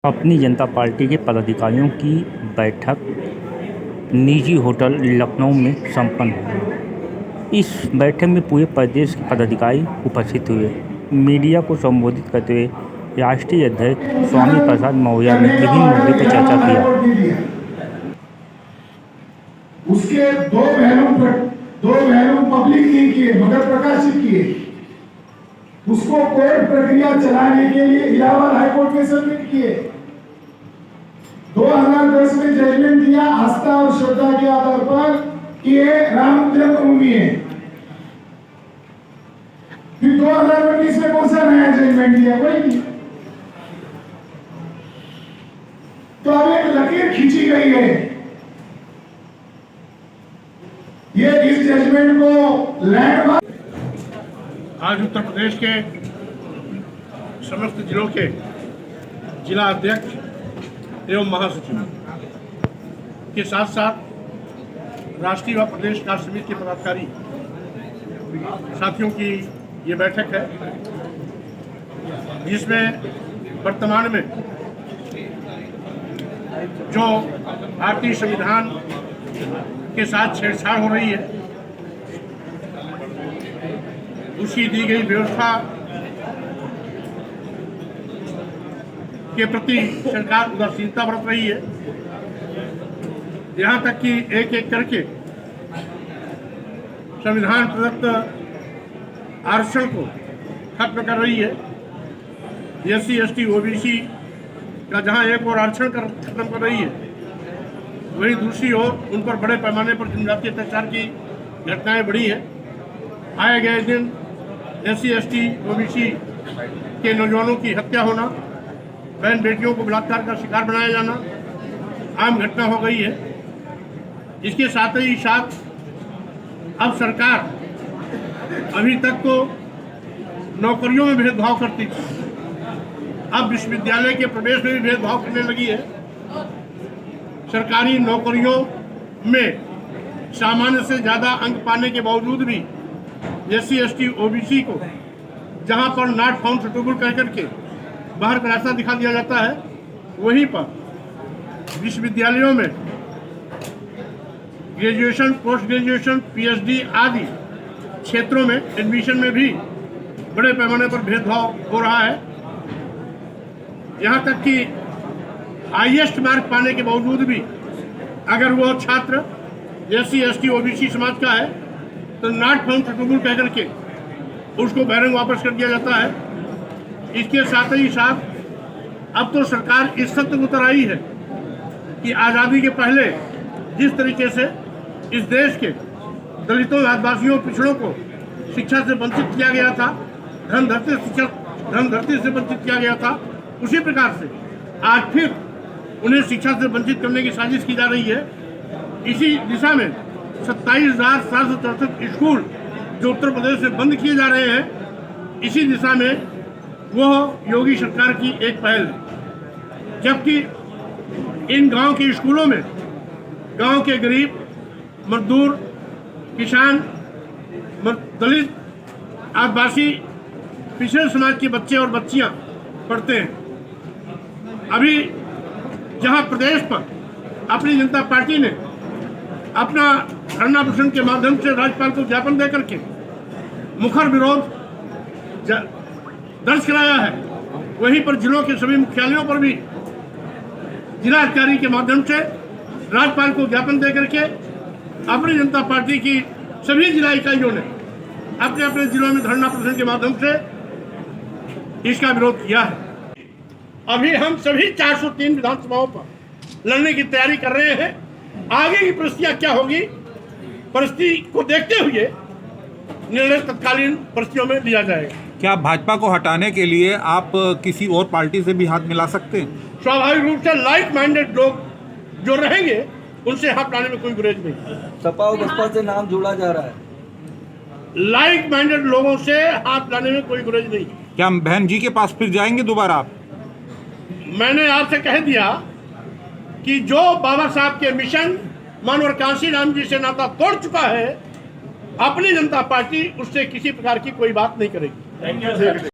अपनी जनता पार्टी के पदाधिकारियों की बैठक निजी होटल लखनऊ में संपन्न हुई। इस बैठक में पूरे प्रदेश के पदाधिकारी उपस्थित हुए। मीडिया को संबोधित करते हुए राष्ट्रीय अध्यक्ष स्वामी प्रसाद मौर्य ने विभिन्न मुद्दों पर चर्चा किया। उसके दो पहलू पब्लिक नहीं किए मगर प्रकाशित किए। उसको कोर्ट प्रक्रिया चलाने के लिए इलाहाबाद हाईकोर्ट में सबमिट किए। 2010 में जजमेंट दिया आस्था और श्रद्धा के आधार पर कि ये राम जन्मभूमि है। फिर 2019 में कौन सा नया जजमेंट दिया? कोई नहीं। तो अब एक लकीर खींची गई है। ये इस जजमेंट को लैंडमार्क आज उत्तर प्रदेश के समस्त जिलों के जिला अध्यक्ष एवं महासचिव के साथ साथ राष्ट्रीय व प्रदेश कार्य समिति के पदाधिकारी साथियों की ये बैठक है, जिसमें वर्तमान में जो भारतीय संविधान के साथ छेड़छाड़ हो रही है, उसकी दी गई व्यवस्था के प्रति सरकार उदासीनता बरत रही है। यहाँ तक कि एक एक करके संविधान प्रदत्त आरक्षण को खत्म कर रही है। एससी एसटी ओबीसी का जहाँ एक और आरक्षण खत्म कर रही है, वहीं दूसरी ओर उन पर बड़े पैमाने पर जनजातीय अत्याचार की घटनाएं बढ़ी है। आए गए दिन एससी एसटी ओबीसी के नौजवानों की हत्या होना, बहन बेटियों को बलात्कार का शिकार बनाया जाना आम घटना हो गई है। इसके साथ ही साथ अब सरकार अभी तक तो नौकरियों में भेदभाव करती थी, अब विश्वविद्यालय के प्रवेश में भी भेदभाव करने लगी है। सरकारी नौकरियों में सामान्य से ज़्यादा अंक पाने के बावजूद भी एससी एसटी ओबीसी को जहां पर नॉट फाउंड सुटेबल कह करके बाहर का रास्ता दिखा दिया जाता है, वहीं पर विश्वविद्यालयों में ग्रेजुएशन, पोस्ट ग्रेजुएशन, पीएचडी आदि क्षेत्रों में एडमिशन में भी बड़े पैमाने पर भेदभाव हो रहा है। यहाँ तक कि हाईएस्ट मार्क पाने के बावजूद भी अगर वो छात्र एससी एसटी ओबीसी समाज का है तो नॉट फाउंड सुटेबल कह करके उसको बहिरंग वापस कर दिया जाता है। इसके साथ ही साथ अब तो सरकार इस सत्य को उतर आई है कि आज़ादी के पहले जिस तरीके से इस देश के दलितों, आदिवासियों, पिछड़ों को शिक्षा से वंचित किया गया था, धन धरती से वंचित किया गया था, उसी प्रकार से आज फिर उन्हें शिक्षा से वंचित करने की साजिश की जा रही है। इसी दिशा में 27,764 स्कूल जो उत्तर प्रदेश में बंद किए जा रहे हैं, इसी दिशा में वह योगी सरकार की एक पहल है। जबकि इन गांव के स्कूलों में गांव के गरीब, मजदूर, किसान, दलित, आदिवासी, पिछड़े समाज के बच्चे और बच्चियां पढ़ते हैं। अभी जहां प्रदेश पर अपनी जनता पार्टी ने अपना धरना प्रदर्शन के माध्यम से राज्यपाल को ज्ञापन देकर के मुखर विरोध दर्ज कराया है, वहीं पर जिलों के सभी मुख्यालयों पर भी जिलाधिकारी के माध्यम से राज्यपाल को ज्ञापन देकर के अपनी जनता पार्टी की सभी जिला इकाइयों ने अपने अपने जिलों में धरना प्रदर्शन के माध्यम से इसका विरोध किया है। अभी हम सभी 403 विधानसभाओं पर लड़ने की तैयारी कर रहे हैं। आगे की परिस्थितियां क्या होगी, परिस्थिति को देखते हुए निर्णय तत्कालीन परिस्थितियों में लिया जाएगा। क्या भाजपा को हटाने के लिए आप किसी और पार्टी से भी हाथ मिला सकते हैं? स्वाभाविक रूप से लाइक माइंडेड लोग जो रहेंगे उनसे हाथ मिलाने में कोई गुरेज नहीं। सपा और बसपा से नाम जोड़ा जा रहा है। लाइक माइंडेड लोगों से हाथ मिलाने में कोई गुरेज नहीं। क्या बहन जी के पास फिर जाएंगे दोबारा आप? मैंने आपसे कह दिया कि जो बाबा साहब के मिशन मानवर कांसी राम जी से नाता तोड़ चुका है, अपनी जनता पार्टी उससे किसी प्रकार की कोई बात नहीं करेगी।